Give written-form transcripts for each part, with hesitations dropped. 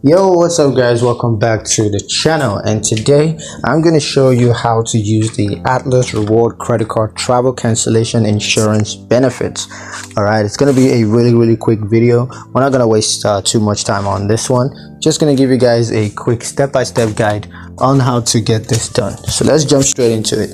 Yo, what's up guys, welcome back to the channel, and today I'm going to show you how to use the Atlas reward credit card travel cancellation insurance benefits. All right, it's going to be a really quick video. We're not going to waste too much time on this one. Just going to give you guys a quick step-by-step guide on how to get this done. So let's jump straight into it.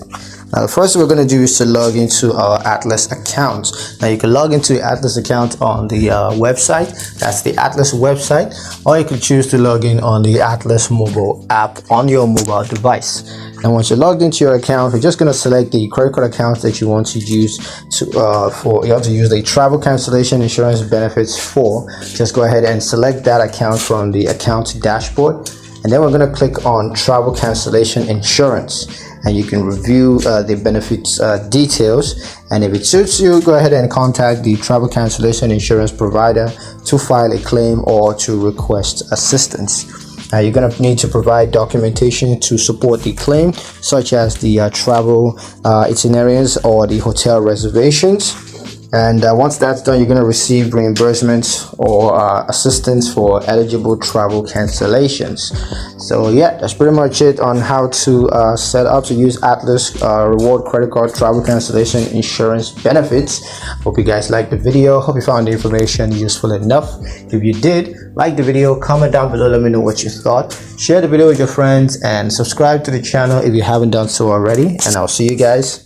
Now, the first thing we're going to do is to log into our Atlas account. Now, you can log into the Atlas account on the website. That's the Atlas website. Or you can choose to log in on the Atlas mobile app on your mobile device. And once you're logged into your account, you're just going to select the credit card account that you want to use you want to use the travel cancellation insurance benefits for. Just go ahead and select that account from the account dashboard. And then we're going to click on travel cancellation insurance, and you can review the benefits details, and if it suits you, go ahead and contact the travel cancellation insurance provider to file a claim or to request assistance. You're going to need to provide documentation to support the claim, such as the travel itineraries or the hotel reservations. And once that's done, you're going to receive reimbursements or assistance for eligible travel cancellations. So yeah, that's pretty much it on how to set up to use Atlas reward credit card travel cancellation insurance benefits. Hope you guys liked the video. Hope you found the information useful enough. If you did, like the video, comment down below, let me know what you thought. Share the video with your friends and subscribe to the channel if you haven't done so already, and I'll see you guys